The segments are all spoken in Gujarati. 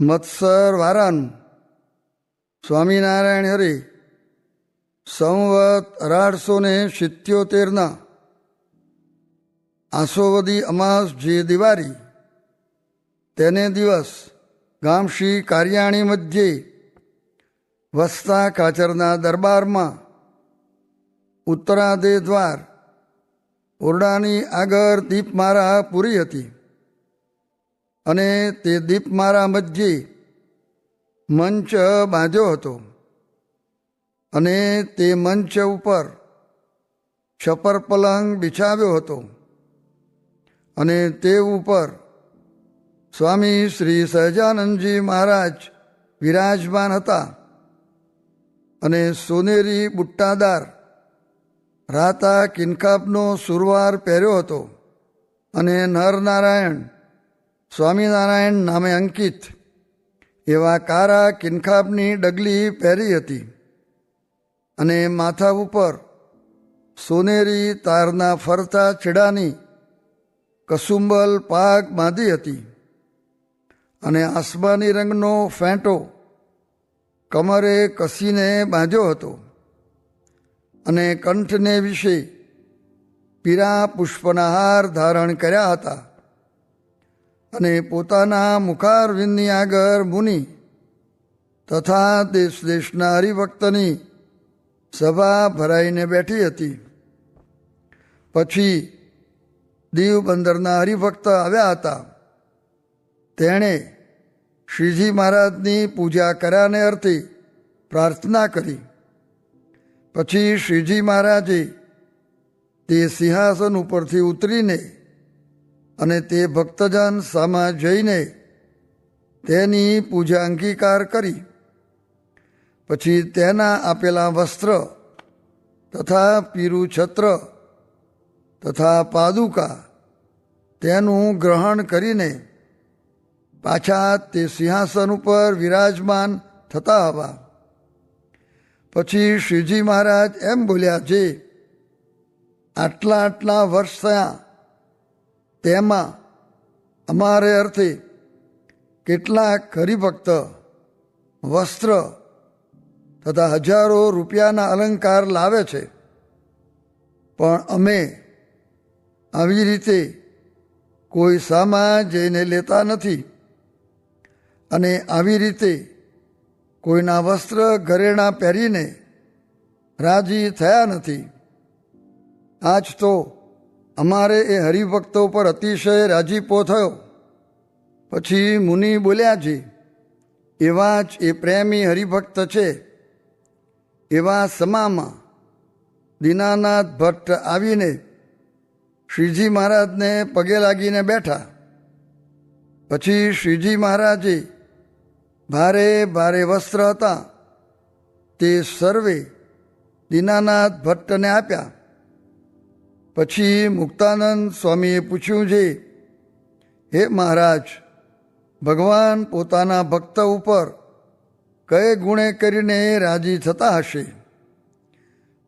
મત્સર વારાનું સ્વામિનારાયણ હરિ સંવત 1877 આસોવદી અમાસ જે દિવાળી તેને દિવસ ગામ શ્રી કારિયાણી મધ્યે વસતા કાચરના દરબારમાં ઉત્તરાધે દ્વાર ઓરડાની આગળ દીપમારા પૂરી હતી અને તે દીપમારા મધ્યે મંચ બાંધ્યો હતો અને તે મંચ ઉપર છપર પલંગ બિછાવ્યો હતો અને તે ઉપર સ્વામી શ્રી સહજાનંદજી મહારાજ વિરાજમાન હતા અને સોનેરી બુટ્ટાદાર રાતા કિનખાબનો સુરવાર પહેર્યો હતો અને નરનારાયણ સ્વામિનારાયણ નામે અંકિત એવા કારા કિનખાબની ડગલી પહેરી હતી અને માથા ઉપર સોનેરી તારના ફરતા છેડાની કસુંબલ પાગ બાંધી હતી અને આસમાની રંગનો ફેંટો કમરે કસીને બાંધ્યો હતો અને કંઠને વિશે પીળા પુષ્પના હાર ધારણ કર્યા હતા અને પોતાના મુખારવિંદની આગળ મુનિ તથા દેશ દેશના હરિભક્તની સભા ભરાઈને બેઠી હતી. પછી દીવ બંદરના હરિભક્ત આવ્યા હતા. તેણે શ્રીજી મહારાજની પૂજા કર્યાને અર્થે પ્રાર્થના કરી. પછી શ્રીજી મહારાજે તે સિંહાસન ઉપરથી ઉતરીને અને તે ભક્તજન સામા જઈને તેની પૂજા અંગીકાર કરી. પછી તેના આપેલા વસ્ત્ર તથા પીરું છત્ર તથા પાદુકા તેનું ગ્રહણ કરીને પાછા તે સિંહાસન ઉપર વિરાજમાન થતા હવા. પછી શ્રીજી મહારાજ એમ બોલ્યા, જે આટલા વર્ષ થયા તેમાં અમારે અર્થે કેટલાક હરિભક્ત વસ્ત્ર તથા હજારો રૂપિયાના અલંકાર લાવે છે, પણ અમે આવી રીતે કોઈ સામા જઈને લેતા નથી અને આવી રીતે કોઈના વસ્ત્ર ઘરેણાં પહેરીને રાજી થયા નથી. આજ તો અમારે એ હરિભક્તો પર અતિશય રાજીપો થયો. પછી મુનિ બોલ્યા, છે એવા જ એ પ્રેમી હરિભક્ત છે. એવા સમામાં દીનાનાથ ભટ્ટ આવીને શ્રીજી મહારાજને પગે લાગીને બેઠા. પછી શ્રીજી મહારાજે ભારે ભારે વસ્ત્ર હતા તે સર્વે દીનાનાથ ભટ્ટને આપ્યા. પછી મુક્તાનંદ સ્વામીએ પૂછ્યું, છે હે મહારાજ, ભગવાન પોતાના ભક્ત ઉપર કયે ગુણે કરીને રાજી થતા હશે?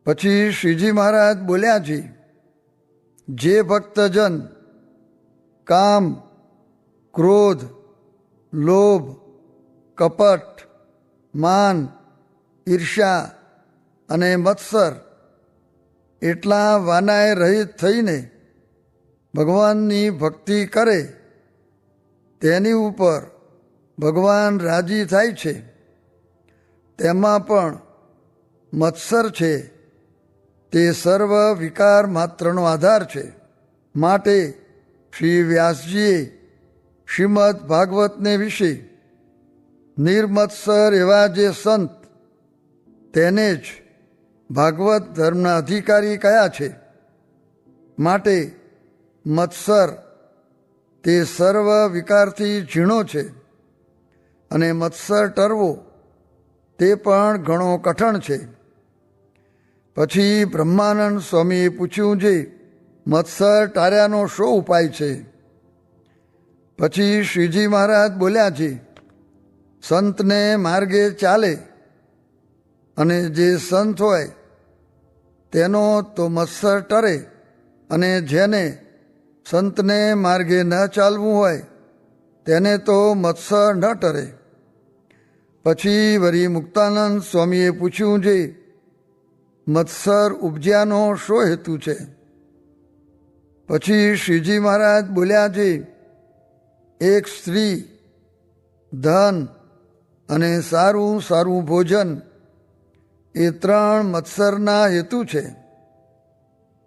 પછી શ્રીજી મહારાજ બોલ્યા, છે જે ભક્તજન કામ, ક્રોધ, લોભ, કપટ, માન, ઈર્ષ્યા અને મત્સર એટલા વાનાએ રહિત થઈને ભગવાનની ભક્તિ કરે તેની ઉપર ભગવાન રાજી થાય છે. તેમાં પણ મત્સર છે તે સર્વ વિકાર માત્રનો આધાર છે. માટે શ્રી વ્યાસજીએ શ્રીમદ ભાગવતને વિશે નિર્મત્સર એવા જે સંત તેને જ ભાગવત ધર્મના અધિકારી કયા છે. માટે મત્સર તે સર્વ વિકારથી ઝીણો છે અને મત્સર ટરવો તે પણ ઘણો કઠણ છે. પછી બ્રહ્માનંદ સ્વામીએ પૂછ્યું, છે મત્સર ટાર્યાનો શો ઉપાય છે? પછી શ્રીજી મહારાજ બોલ્યા, છે સંતને માર્ગે ચાલે અને જે સંત હોય તેનો તો મત્સર ટરે, અને જેને સંતને માર્ગે ન ચાલવું હોય તેને તો મત્સર ન ટરે. પછી વળી મુક્તાનંદ સ્વામીએ પૂછ્યું છે, મત્સર ઉપજ્યાનો શો હેતુ છે? પછી શ્રીજી મહારાજ બોલ્યા છે, એક સ્ત્રી, ધન અને સારું સારું ભોજન એ 3 મત્સરના હેતુ છે.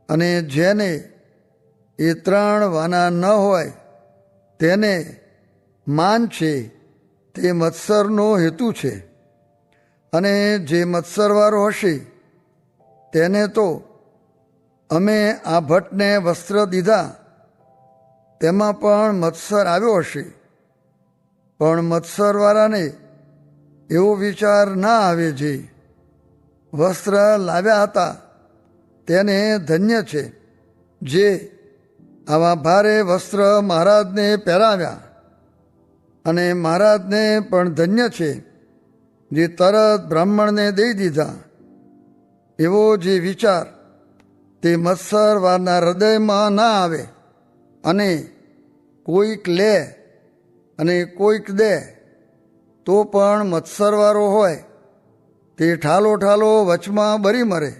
અને જેને એ 3 વાના ન હોય તેને માન છે તે મત્સરનો હેતુ છે. અને જે મત્સરવાળો હશે તેને તો અમે આ ભટ્ટને વસ્ત્ર દીધા તેમાં પણ મત્સર આવ્યો હશે, પણ મત્સરવાળાને એવો વિચાર ના આવે જે વસ્ત્ર લાવ્યા હતા તેને ધન્ય છે, જે આવા ભારે વસ્ત્ર મહારાજને પહેરાવ્યા. અને મહારાજને પણ ધન્ય છે જે તરત બ્રાહ્મણને દઈ દીધા. એવો જે વિચાર તે મત્સરવાળાના હૃદયમાં ના આવે. અને કોઈક લે અને કોઈક દે તો પણ મત્સરવાળો હોય તે ઠાલો ઠાલો વચમાં બરી મરે.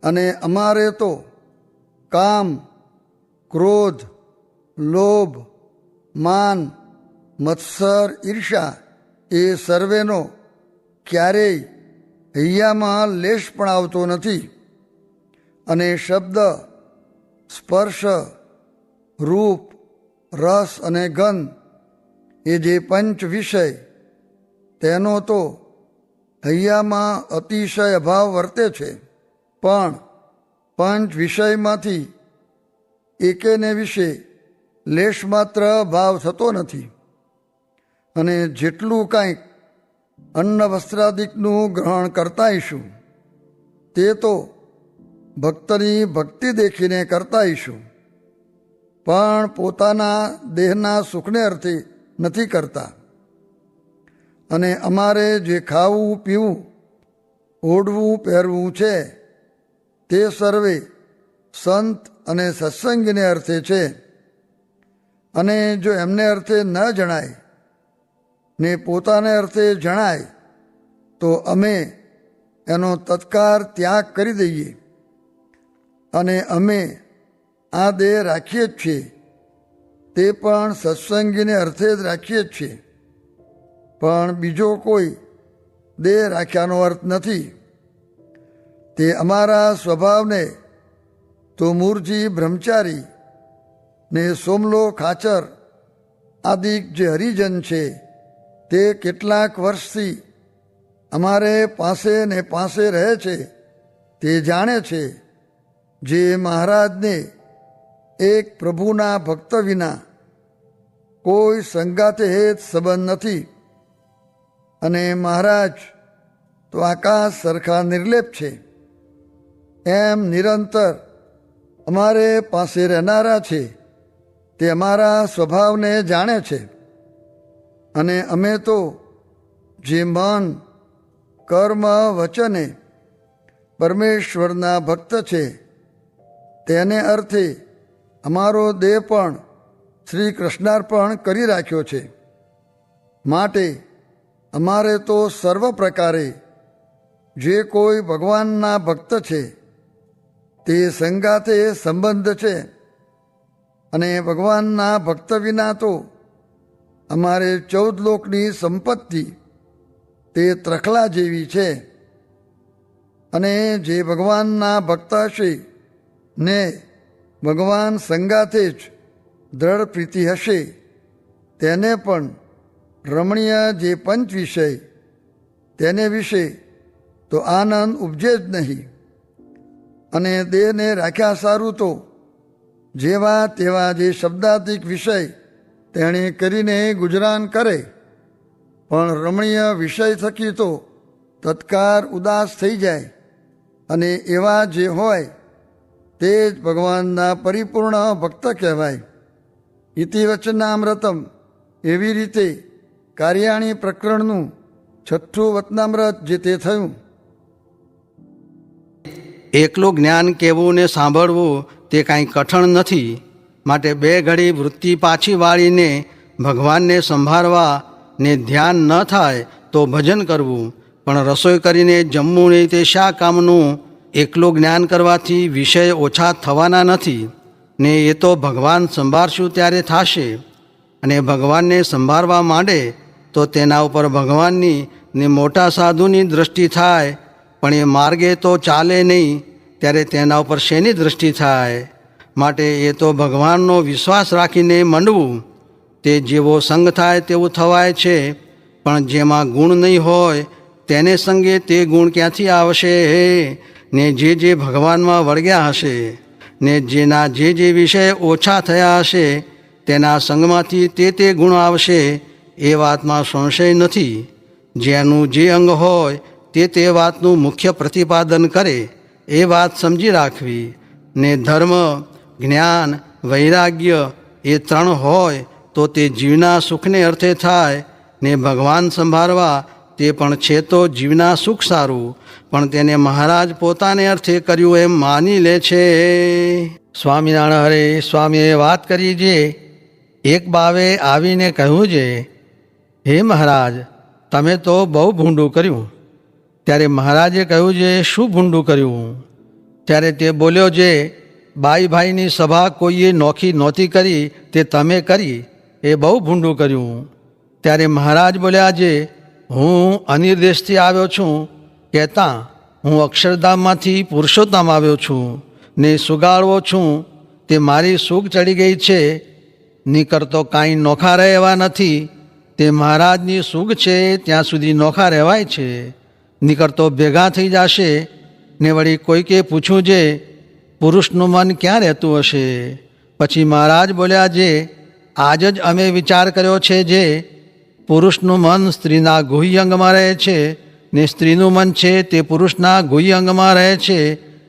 અને અમારે તો કામ, ક્રોધ, લોભ, માન, મત્સર, ઈર્ષા એ સર્વેનો ક્યારેય હૈયામાં લેશ પણ આવતો નથી. અને શબ્દ, સ્પર્શ, રૂપ, રસ અને ગંધ એ જે પંચ વિષય તેનો તો હૈયામાં અતિશય અભાવ વર્તે છે. પણ પંચ વિષયમાંથી એકેને વિશે લેશ માત્ર ભાવ થતો નથી. અને જેટલું કાંઈક અન્ન વસ્ત્રાદિકનું ગ્રહણ કરતાઈશું તે તો ભક્તની ભક્તિ દેખીને કરતાઈશું, પણ પોતાના દેહના સુખને અર્થે નથી કરતા. અને અમારે જે ખાવું પીવું, ઓઢવું પહેરવું છે તે સર્વે સંત અને સત્સંગીને અર્થે છે. અને જો એમને અર્થે ન જણાય ને પોતાને અર્થે જણાય તો અમે એનો તત્કાર ત્યાગ કરી દઈએ. અને અમે આ દેહ રાખીએ જ છીએ તે પણ સત્સંગીને અર્થે જ રાખીએ જ છીએ, પણ બીજો કોઈ દેહ રાખ્યાનો અર્થ નથી. તે અમારા સ્વભાવને તો મૂળજી બ્રહ્મચારી ને સોમલો ખાચર આદિક જે હરિજન છે તે કેટલાક વર્ષથી અમારે પાસે ને પાસે રહે છે તે જાણે છે, જે મહારાજને એક પ્રભુના ભક્ત વિના કોઈ સંગાતે હેત સંબંધ નથી. અને મહારાજ તો આકાશ સરખા નિર્લેપ છે. એમ નિરંતર અમારે પાસે રહેનારા છે તે અમારા સ્વભાવને જાણે છે. અને અમે તો જે મન, કર્મ, વચને પરમેશ્વરના ભક્ત છે તેને અર્થે અમારો દેહ પણ શ્રી કૃષ્ણાર્પણ કરી રાખ્યો છે. માટે અમારે તો સર્વ પ્રકારે જે કોઈ ભગવાનના ભક્ત છે તે સંગાથે સંબંધ છે. અને ભગવાનના ભક્ત વિના તો અમારે 14 લોકની સંપત્તિ તે ત્રખલા જેવી છે. અને જે ભગવાનના ભક્ત હશે ને ભગવાન સંગાથે જ દ્રઢ પ્રીતિ હશે તેને પણ રમણીય જે પંચ વિષય તેને વિશે તો આનંદ ઉપજે જ નહીં. અને દેહને રાખ્યા સારું તો જેવા તેવા જે શબ્દાતિક વિષય તેણે કરીને ગુજરાન કરે, પણ રમણીય વિષય થકી તો તત્કાર ઉદાસ થઈ જાય. અને એવા જે હોય તે જ ભગવાનના પરિપૂર્ણ ભક્ત કહેવાય. ઇતિ વચનામૃતમ એવી રીતે કાર્યાણી પ્રકરણનું 6થું વચનામૃત જે તે થયું. એકલું જ્ઞાન કહેવું ને સાંભળવું તે કાંઈ કઠણ નથી. માટે 2 ઘડી વૃત્તિ પાછી વાળીને ભગવાનને સંભાળવા ને ધ્યાન ન થાય તો ભજન કરવું, પણ રસોઈ કરીને જમવું નહીં તે શા કામનું? એકલું જ્ઞાન કરવાથી વિષય ઓછા થવાના નથી ને એ તો ભગવાન સંભાળશું ત્યારે થશે. અને ભગવાનને સંભાળવા માંડે તો તેના ઉપર ભગવાનની ને મોટા સાધુની દૃષ્ટિ થાય, પણ એ માર્ગે તો ચાલે નહીં ત્યારે તેના ઉપર શેની દૃષ્ટિ થાય? માટે એ તો ભગવાનનો વિશ્વાસ રાખીને મંડવું. તે જેવો સંગ થાય તેવું થવાય છે, પણ જેમાં ગુણ નહીં હોય તેને સંગે તે ગુણ ક્યાંથી આવશે? ને જે ભગવાનમાં વળગ્યા હશે ને જેના જે વિષય ઓછા થયા હશે તેના સંગમાંથી તે ગુણ આવશે, એ વાતમાં સંશય નથી. જેનું જે અંગ હોય તે વાતનું મુખ્ય પ્રતિપાદન કરે એ વાત સમજી રાખવી. ને ધર્મ, જ્ઞાન, વૈરાગ્ય એ ત્રણ હોય તો તે જીવના સુખને અર્થે થાય. ને ભગવાન સંભાળવા તે પણ છે તો જીવના સુખ સારું, પણ તેને મહારાજ પોતાને અર્થે કર્યું એમ માની લે છે. સ્વામિનારાયણ હરે સ્વામીએ વાત કરી છે. એક બાવે આવીને કહ્યું છે, હે મહારાજ, તમે તો બહુ ભૂંડું કર્યું. ત્યારે મહારાજે કહ્યું છે, શું ભૂંડું કર્યું? ત્યારે તે બોલ્યો છે, બાઈ ભાઈની સભા કોઈએ નોખી નહોતી કરી તે તમે કરી, એ બહુ ભૂંડું કર્યું. ત્યારે મહારાજ બોલ્યા છે, હું અનિર્દેશથી આવ્યો છું કહેતા હું અક્ષરધામમાંથી પુરુષોત્તમ આવ્યો છું ને સુગાળવો છું. તે મારી સૂગ ચડી ગઈ છે, નીકળતો કાંઈ નોખા રહે એવા નથી. તે મહારાજની સૂગ છે ત્યાં સુધી નોખા રહેવાય છે, નીકળતો ભેગા થઈ જશે. ને વળી કોઈકે પૂછ્યું છે, પુરુષનું મન ક્યાં રહેતું હશે? પછી મહારાજ બોલ્યા છે, આજ જ અમે વિચાર કર્યો છે જે પુરુષનું મન સ્ત્રીના ગુહ્ય અંગમાં રહે છે ને સ્ત્રીનું મન છે તે પુરુષના ગુહ્ય અંગમાં રહે છે,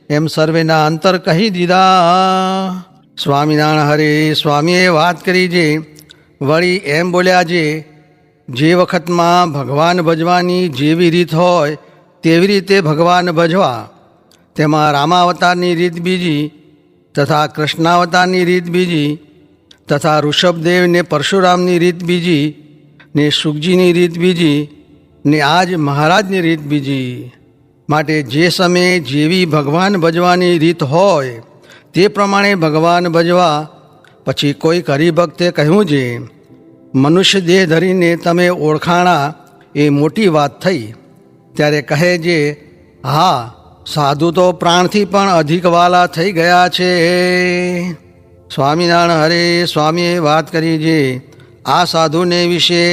એમ સર્વેના અંતર કહી દીધા. સ્વામિનારાયણ હરે સ્વામીએ વાત કરી છે. વળી એમ બોલ્યા છે, જે વખતમાં ભગવાન ભજવાની જેવી રીત હોય તેવી રીતે ભગવાન ભજવા. તેમાં રામાવતારની રીત બીજી, તથા કૃષ્ણાવતારની રીત બીજી, તથા ઋષભદેવ ને પરશુરામની રીત બીજી, ને સુખજીની રીત બીજી, ને આજ મહારાજની રીત બીજી. માટે જે સમયે જેવી ભગવાન ભજવાની રીત હોય તે પ્રમાણે ભગવાન ભજવા. પછી કોઈ હરિભક્તે કહ્યું છે, મનુષ્ય દેહ ધરીને તમે ઓળખાણા એ મોટી વાત થઈ. ત્યારે કહે છે, હા, સાધુ તો પ્રાણથી પણ અધિક વાલા થઈ ગયા છે. સ્વામિનારાયણ હરે સ્વામીએ વાત કરી છે, આ સાધુને વિશે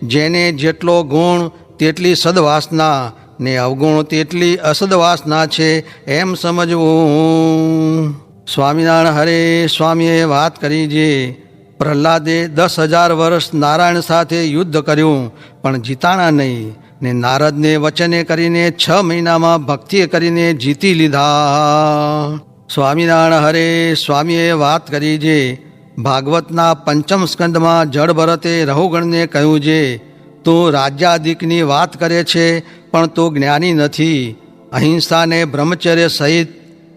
જેને જેટલો ગુણ તેટલી સદવાસના ને અવગુણ તેટલી અસદવાસના છે એમ સમજવું. સ્વામિનારાયણ હરે સ્વામીએ વાત કરી છે, પ્રહલાદે 10,000 વર્ષ નારાયણ સાથે યુદ્ધ કર્યું પણ જીતાણા નહીં, ને નારદને વચને કરીને 6 મહિનામાં ભક્તિ કરીને જીતી લીધા. સ્વામિનારાયણ હરે સ્વામીએ વાત કરી છે, ભાગવતના 5મ સ્કંદમાં જળ ભરતે રહુગણને કહ્યું છે, તું રાજ્યાધિકની વાત કરે છે પણ તું જ્ઞાની નથી. અહિંસા ને બ્રહ્મચર્ય સહિત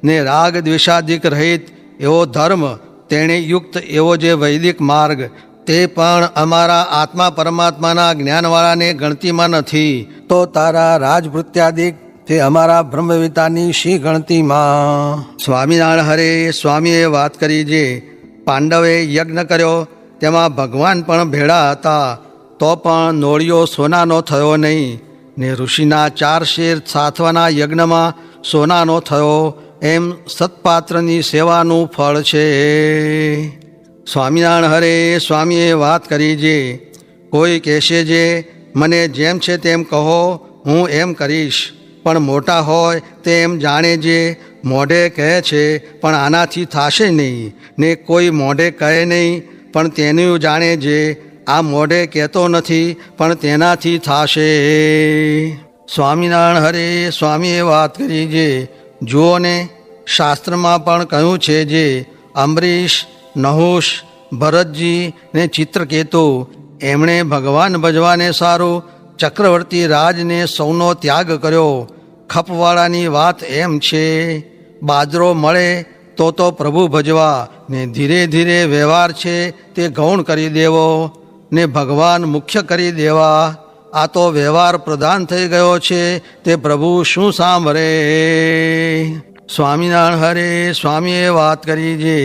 ને રાગ દ્વેષાધિક રહિત એવો ધર્મ તેણે યુક્ત એવો જે વૈદિક માર્ગ તે પણ અમારા આત્મા પરમાત્માના જ્ઞાનવાળાને ગણતીમાં નથી, તો તારા રાજભૃત્યાદિક તે અમારા બ્રહ્મવિતાની શી ગણતીમાં. સ્વામિનારાયણ હરે સ્વામીએ વાત કરી છે, પાંડવે યજ્ઞ કર્યો તેમાં ભગવાન પણ ભેળા હતા તો પણ નોળિયો સોનાનો થયો નહીં, ને ઋષિના 4 શેર સાથવાના યજ્ઞમાં સોનાનો થયો, એમ સત્પાત્રની સેવાનું ફળ છે. સ્વામિનારાયણ હરે સ્વામીએ વાત કરી છે, કોઈ કહેશે જે મને જેમ છે તેમ કહો, હું એમ કરીશ. પણ મોટા હોય તેમ જાણે જે મોઢે કહે છે પણ આનાથી થશે નહીં, ને કોઈ મોઢે કહે નહીં પણ તેનું જાણે જે આ મોઢે કહેતો નથી પણ તેનાથી થશે. સ્વામિનારાયણ હરે સ્વામીએ વાત કરી છે, જુઓ ને શાસ્ત્રમાં પણ કહ્યું છે જે અંબરીશ, નહુષ, ભરતજી ને ચિત્રકેતુ એમણે ભગવાન ભજવાને સારું ચક્રવર્તી રાજને સૌનો ત્યાગ કર્યો. ખપવાળાની વાત એમ છે, બાજરો મળે તો પ્રભુ ભજવા ને ધીરે ધીરે વ્યવહાર છે તે ગૌણ કરી દેવો ને ભગવાન મુખ્ય કરી દેવા. આ તો વ્યવહાર પ્રધાન થઈ ગયો છે, તે પ્રભુ શું સાંભળે. સ્વામિનારાયણ હરે સ્વામીએ વાત કરી છે,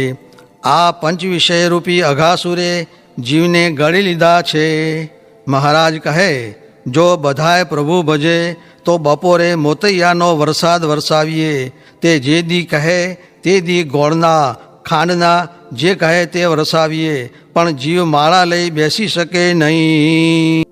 આ પંચ વિષય રૂપી અઘાસુરે જીવને ગળી લીધા છે. મહારાજ કહે, જો બધાએ પ્રભુ ભજે તો બપોરે મોતૈયાનો વરસાદ વરસાવીએ. તે જે દી કહે તે દી ગોળના ખાંડના જે કહે તે વરસાવીએ, પણ જીવ માળા લઈ બેસી શકે નહીં.